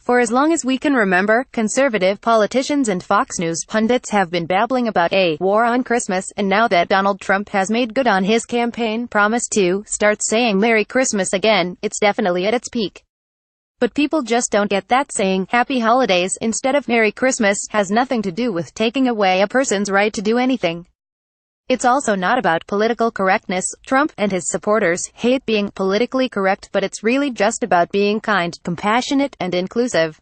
For as long as we can remember, conservative politicians and Fox News pundits have been babbling about a war on Christmas, and now that Donald Trump has made good on his campaign promise to start saying Merry Christmas again, it's definitely at its peak. But people just don't get that saying Happy Holidays instead of Merry Christmas has nothing to do with taking away a person's right to do anything. It's also not about political correctness. Trump and his supporters hate being politically correct, but it's really just about being kind, compassionate, and inclusive.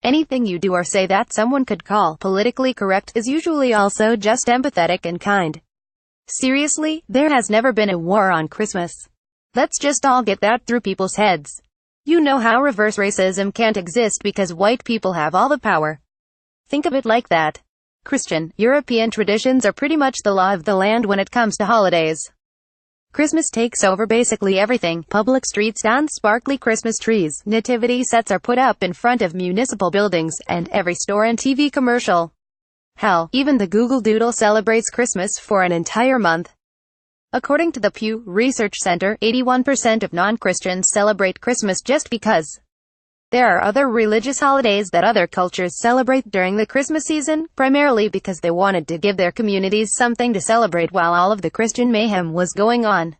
Anything you do or say that someone could call politically correct is usually also just empathetic and kind. Seriously, there has never been a war on Christmas. Let's just all get that through people's heads. You know how reverse racism can't exist because white people have all the power. Think of it like that. Christian, European traditions are pretty much the law of the land when it comes to holidays. Christmas takes over basically everything. Public streets don sparkly Christmas trees, nativity sets are put up in front of municipal buildings, and every store and TV commercial. Hell, even the Google Doodle celebrates Christmas for an entire month. According to the Pew Research Center, 81% of non-Christians celebrate Christmas just because. There are other religious holidays that other cultures celebrate during the Christmas season, primarily because they wanted to give their communities something to celebrate while all of the Christian mayhem was going on.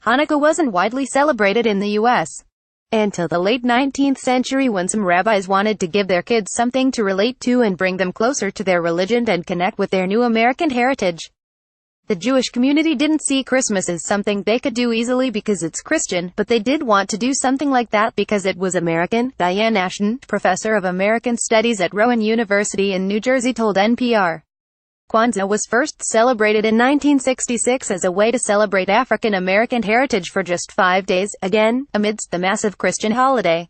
Hanukkah wasn't widely celebrated in the U.S. until the late 19th century, when some rabbis wanted to give their kids something to relate to and bring them closer to their religion and connect with their new American heritage. The Jewish community didn't see Christmas as something they could do easily because it's Christian, but they did want to do something like that because it was American. Diane Ashton, professor of American Studies at Rowan University in New Jersey, told NPR. Kwanzaa was first celebrated in 1966 as a way to celebrate African American heritage for just 5 days, again, amidst the massive Christian holiday.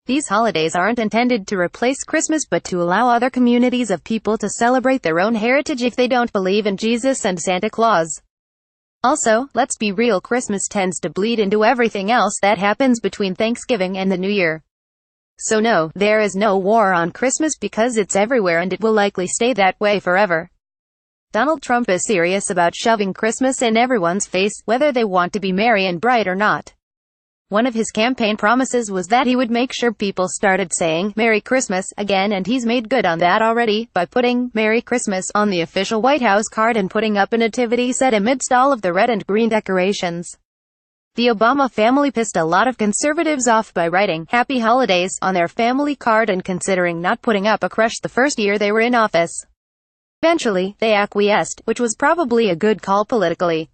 These holidays aren't intended to replace Christmas but to allow other communities of people to celebrate their own heritage if they don't believe in Jesus and Santa Claus. Also, let's be real, Christmas tends to bleed into everything else that happens between Thanksgiving and the New Year. So no, there is no war on Christmas because it's everywhere and it will likely stay that way forever. Donald Trump is serious about shoving Christmas in everyone's face, whether they want to be merry and bright or not. One of his campaign promises was that he would make sure people started saying Merry Christmas again, and he's made good on that already by putting Merry Christmas on the official White House card and putting up a nativity set amidst all of the red and green decorations. The Obama family pissed a lot of conservatives off by writing Happy Holidays on their family card and considering not putting up a creche the first year they were in office. Eventually, they acquiesced, which was probably a good call politically.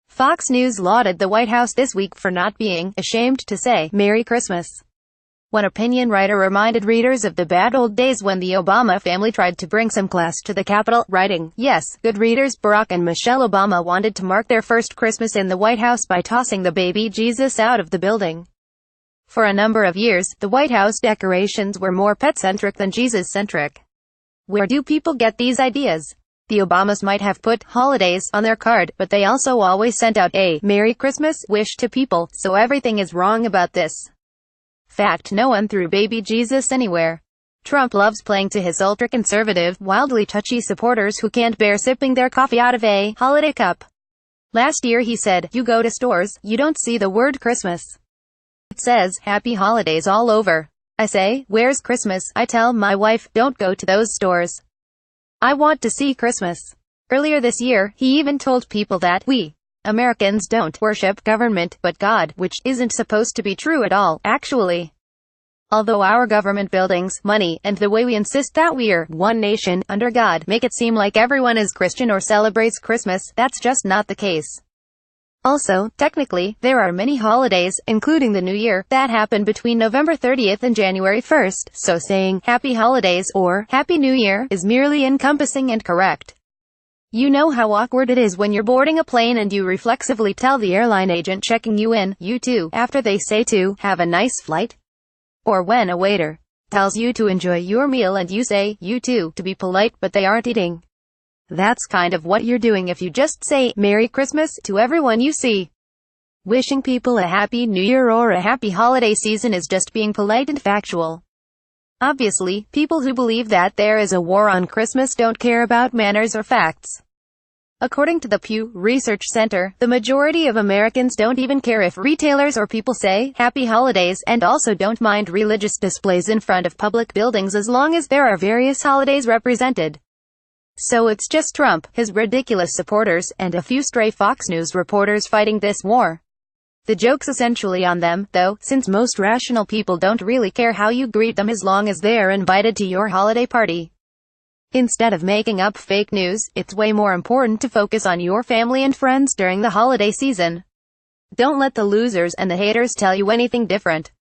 Fox News lauded the White House this week for not being ashamed to say Merry Christmas. One opinion writer reminded readers of the bad old days when the Obama family tried to bring some class to the Capitol, writing, "Yes, good readers, Barack and Michelle Obama wanted to mark their first Christmas in the White House by tossing the baby Jesus out of the building. For a number of years, the White House decorations were more pet-centric than Jesus-centric. Where do people get these ideas? The Obamas might have put holidays on their card, but they also always sent out a Merry Christmas wish to people, so everything is wrong about this. Fact, no one threw baby Jesus anywhere." Trump loves playing to his ultra-conservative, wildly touchy supporters who can't bear sipping their coffee out of a holiday cup. Last year he said, "You go to stores, you don't see the word Christmas. It says Happy Holidays all over. I say, where's Christmas? I tell my wife, don't go to those stores. I want to see Christmas." Earlier this year, he even told people that we Americans don't worship government, but God, which isn't supposed to be true at all, actually. Although our government buildings, money, and the way we insist that we're one nation, under God, make it seem like everyone is Christian or celebrates Christmas, that's just not the case. Also, technically, there are many holidays, including the New Year, that happen between November 30th and January 1st, so saying Happy Holidays or Happy New Year is merely encompassing and correct. You know how awkward it is when you're boarding a plane and you reflexively tell the airline agent checking you in, "You too," after they say to have a nice flight? Or when a waiter tells you to enjoy your meal and you say, "You too," to be polite, but they aren't eating. That's kind of what you're doing if you just say Merry Christmas to everyone you see. Wishing people a Happy New Year or a Happy Holiday season is just being polite and factual. Obviously, people who believe that there is a war on Christmas don't care about manners or facts. According to the Pew Research Center, the majority of Americans don't even care if retailers or people say Happy Holidays, and also don't mind religious displays in front of public buildings as long as there are various holidays represented. So it's just Trump, his ridiculous supporters, and a few stray Fox News reporters fighting this war. The joke's essentially on them, though, since most rational people don't really care how you greet them as long as they're invited to your holiday party. Instead of making up fake news, it's way more important to focus on your family and friends during the holiday season. Don't let the losers and the haters tell you anything different.